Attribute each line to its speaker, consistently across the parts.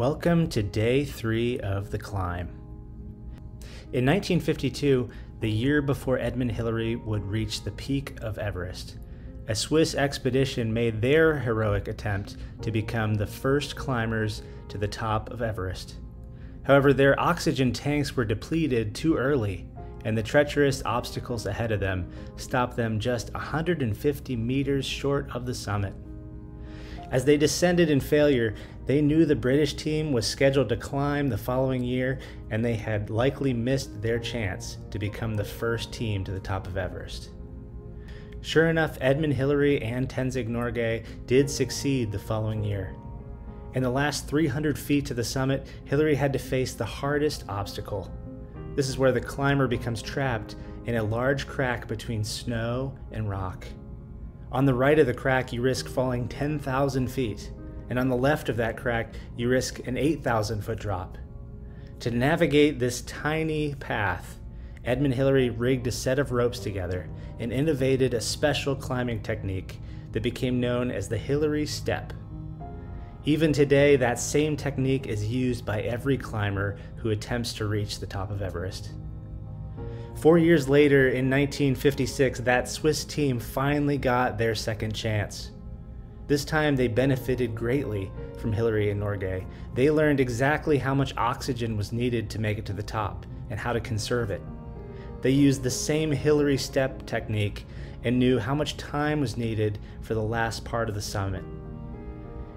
Speaker 1: Welcome to day 3 of the climb. In 1952, the year before Edmund Hillary would reach the peak of Everest, a Swiss expedition made their heroic attempt to become the first climbers to the top of Everest. However, their oxygen tanks were depleted too early, and the treacherous obstacles ahead of them stopped them just 150 meters short of the summit. As they descended in failure, they knew the British team was scheduled to climb the following year, and they had likely missed their chance to become the first team to the top of Everest. Sure enough, Edmund Hillary and Tenzing Norgay did succeed the following year. In the last 300 feet to the summit, Hillary had to face the hardest obstacle. This is where the climber becomes trapped in a large crack between snow and rock. On the right of the crack, you risk falling 10,000 feet, and on the left of that crack, you risk an 8,000-foot drop. To navigate this tiny path, Edmund Hillary rigged a set of ropes together and innovated a special climbing technique that became known as the Hillary Step. Even today, that same technique is used by every climber who attempts to reach the top of Everest. 4 years later, in 1956, that Swiss team finally got their second chance. This time, they benefited greatly from Hillary and Norgay. They learned exactly how much oxygen was needed to make it to the top and how to conserve it. They used the same Hillary Step technique and knew how much time was needed for the last part of the summit.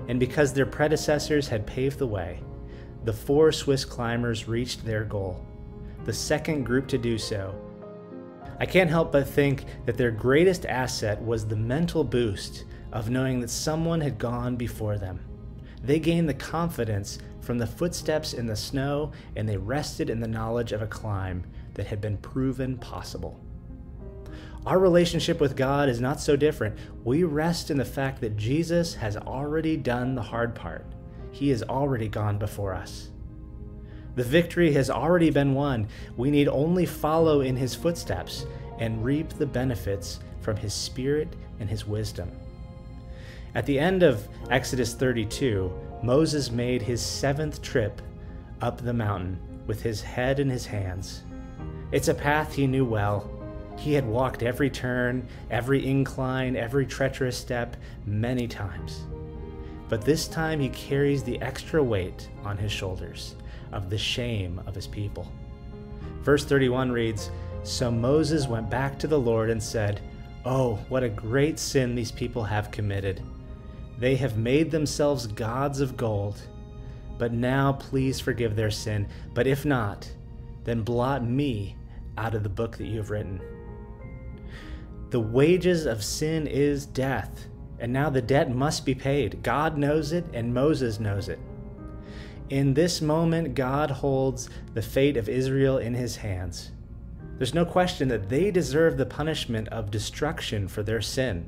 Speaker 1: And because their predecessors had paved the way, the 4 Swiss climbers reached their goal, the second group to do so. I can't help but think that their greatest asset was the mental boost of knowing that someone had gone before them. They gained the confidence from the footsteps in the snow, and they rested in the knowledge of a climb that had been proven possible. Our relationship with God is not so different. We rest in the fact that Jesus has already done the hard part. He has already gone before us. The victory has already been won. We need only follow in his footsteps and reap the benefits from his Spirit and his wisdom. At the end of Exodus 32, Moses made his 7th trip up the mountain with his head in his hands. It's a path he knew well. He had walked every turn, every incline, every treacherous step many times. But this time he carries the extra weight on his shoulders of the shame of his people. Verse 31 reads, "So Moses went back to the Lord and said, 'Oh, what a great sin these people have committed. They have made themselves gods of gold. But now please forgive their sin. But if not, then blot me out of the book that you have written.'" The wages of sin is death, and now the debt must be paid. God knows it, and Moses knows it. In this moment, God holds the fate of Israel in his hands. There's no question that they deserve the punishment of destruction for their sin.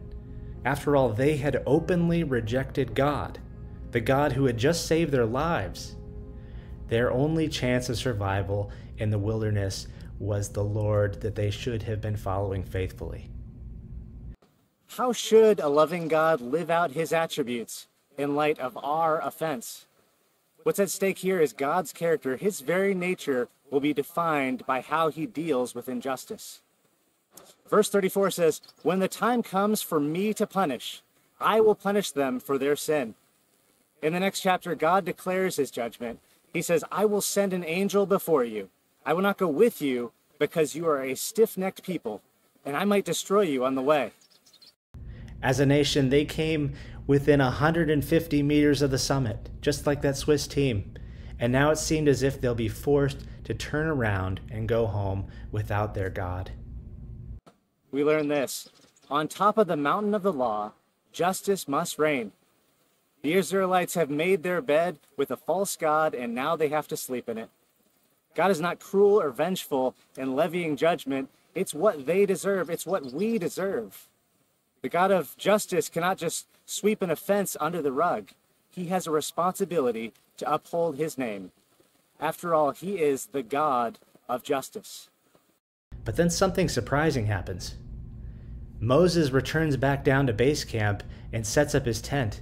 Speaker 1: After all, they had openly rejected God, the God who had just saved their lives. Their only chance of survival in the wilderness was the Lord that they should have been following faithfully.
Speaker 2: How should a loving God live out his attributes in light of our offense? What's at stake here is God's character. His very nature will be defined by how he deals with injustice. Verse 34 says, "When the time comes for me to punish, I will punish them for their sin." In the next chapter, God declares his judgment. He says, "I will send an angel before you. I will not go with you because you are a stiff-necked people, and I might destroy you on the way."
Speaker 1: As a nation, they came within 150 meters of the summit, just like that Swiss team. And now it seemed as if they'll be forced to turn around and go home without their God.
Speaker 2: We learn this: on top of the mountain of the law, justice must reign. The Israelites have made their bed with a false god, and now they have to sleep in it. God is not cruel or vengeful in levying judgment. It's what they deserve. It's what we deserve. The God of justice cannot just sweep an offense under the rug. He has a responsibility to uphold his name. After all, he is the God of justice.
Speaker 1: But then something surprising happens. Moses returns back down to base camp and sets up his tent,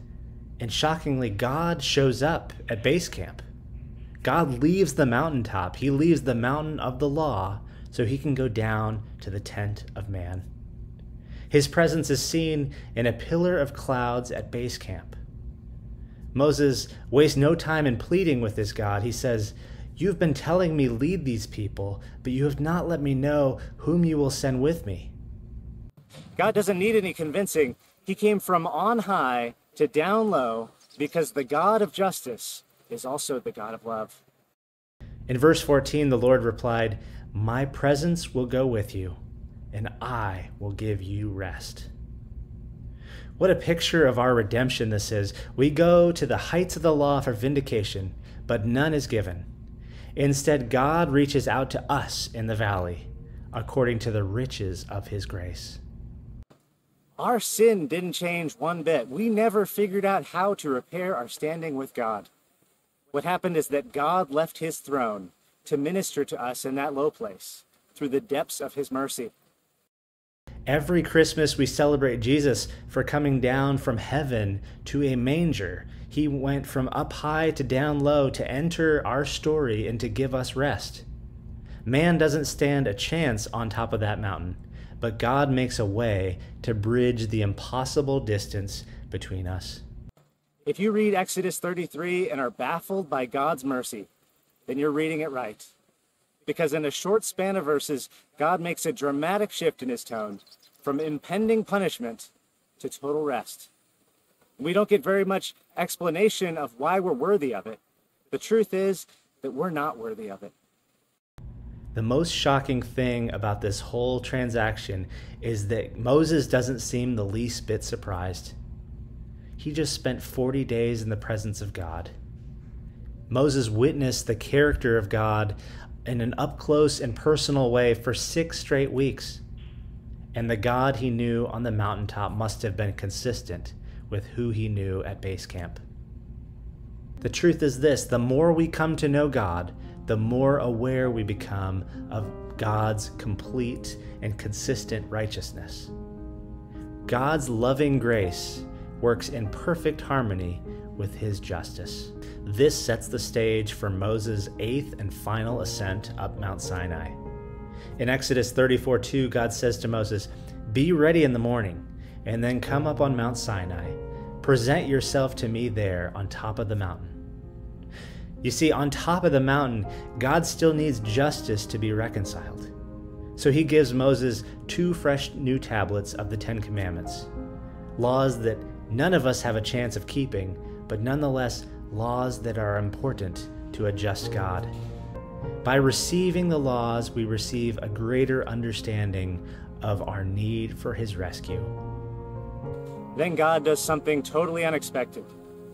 Speaker 1: and shockingly, God shows up at base camp. God leaves the mountaintop. He leaves the mountain of the law so he can go down to the tent of man. His presence is seen in a pillar of clouds at base camp. Moses wastes no time in pleading with his God. He says, "You've been telling me lead these people, but you have not let me know whom you will send with me."
Speaker 2: God doesn't need any convincing. He came from on high to down low because the God of justice is also the God of love.
Speaker 1: In verse 14, the Lord replied, "My presence will go with you, and I will give you rest." What a picture of our redemption this is. We go to the heights of the law for vindication, but none is given. Instead, God reaches out to us in the valley, according to the riches of his grace.
Speaker 2: Our sin didn't change one bit. We never figured out how to repair our standing with God. What happened is that God left his throne to minister to us in that low place through the depths of his mercy.
Speaker 1: Every Christmas we celebrate Jesus for coming down from heaven to a manger. He went from up high to down low to enter our story and to give us rest. Man doesn't stand a chance on top of that mountain, but God makes a way to bridge the impossible distance between us.
Speaker 2: If you read Exodus 33 and are baffled by God's mercy, then you're reading it right. Because in a short span of verses, God makes a dramatic shift in his tone from impending punishment to total rest. We don't get very much explanation of why we're worthy of it. The truth is that we're not worthy of it.
Speaker 1: The most shocking thing about this whole transaction is that Moses doesn't seem the least bit surprised. He just spent 40 days in the presence of God. Moses witnessed the character of God in an up-close and personal way for 6 straight weeks. And the God he knew on the mountaintop must have been consistent with who he knew at base camp. The truth is this: the more we come to know God, the more aware we become of God's complete and consistent righteousness. God's loving grace works in perfect harmony with his justice. This sets the stage for Moses' 8th and final ascent up Mount Sinai. In Exodus 34:2, God says to Moses, "Be ready in the morning, and then come up on Mount Sinai. Present yourself to me there on top of the mountain." You see, on top of the mountain, God still needs justice to be reconciled. So he gives Moses 2 fresh new tablets of the 10 Commandments, laws that none of us have a chance of keeping, but nonetheless laws that are important to a just God. By receiving the laws, we receive a greater understanding of our need for his rescue.
Speaker 2: Then God does something totally unexpected.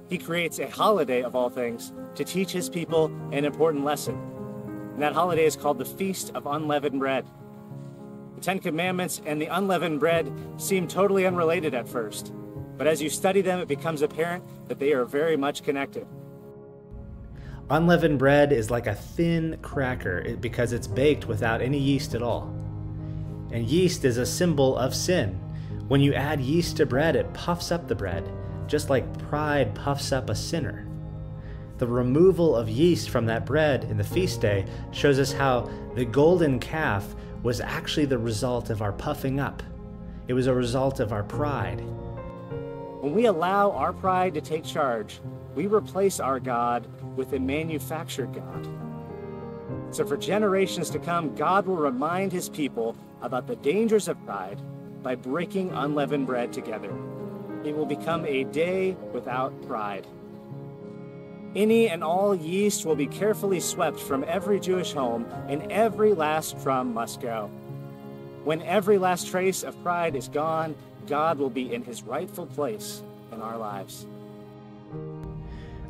Speaker 2: He creates a holiday of all things to teach his people an important lesson. And that holiday is called the Feast of Unleavened Bread. The 10 Commandments and the unleavened bread seem totally unrelated at first, but as you study them, it becomes apparent that they are very much connected.
Speaker 1: Unleavened bread is like a thin cracker because it's baked without any yeast at all. And yeast is a symbol of sin. When you add yeast to bread, it puffs up the bread, just like pride puffs up a sinner. The removal of yeast from that bread in the feast day shows us how the golden calf was actually the result of our puffing up. It was a result of our pride.
Speaker 2: When we allow our pride to take charge, we replace our God with a manufactured God. So for generations to come, God will remind his people about the dangers of pride by breaking unleavened bread together. It will become a day without pride. Any and all yeast will be carefully swept from every Jewish home, and every last crumb must go. When every last trace of pride is gone, God will be in his rightful place in our lives.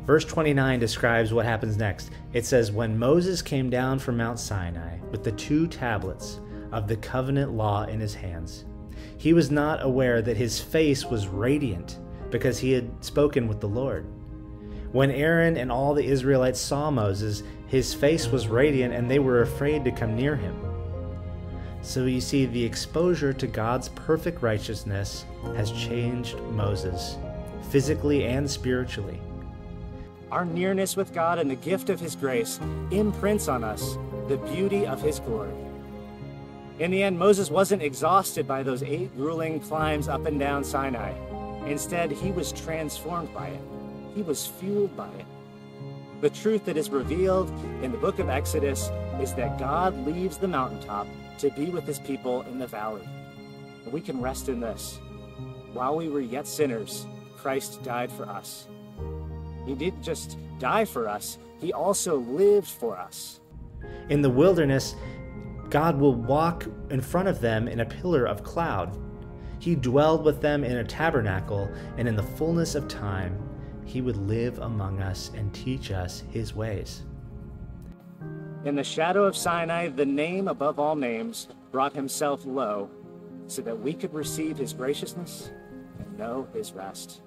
Speaker 1: Verse 29 describes what happens next. It says, "When Moses came down from Mount Sinai with the 2 tablets of the covenant law in his hands, he was not aware that his face was radiant because he had spoken with the Lord. When Aaron and all the Israelites saw Moses, his face was radiant and they were afraid to come near him." So you see, the exposure to God's perfect righteousness has changed Moses, physically and spiritually.
Speaker 2: Our nearness with God and the gift of his grace imprints on us the beauty of his glory. In the end, Moses wasn't exhausted by those 8 grueling climbs up and down Sinai. Instead, he was transformed by it. He was fueled by it. The truth that is revealed in the book of Exodus is that God leaves the mountaintop to be with his people in the valley. And we can rest in this. While we were yet sinners, Christ died for us. He didn't just die for us, he also lived for us.
Speaker 1: In the wilderness, God will walk in front of them in a pillar of cloud. He dwelled with them in a tabernacle, and in the fullness of time, he would live among us and teach us his ways.
Speaker 2: In the shadow of Sinai, the name above all names brought himself low so that we could receive his graciousness and know his rest.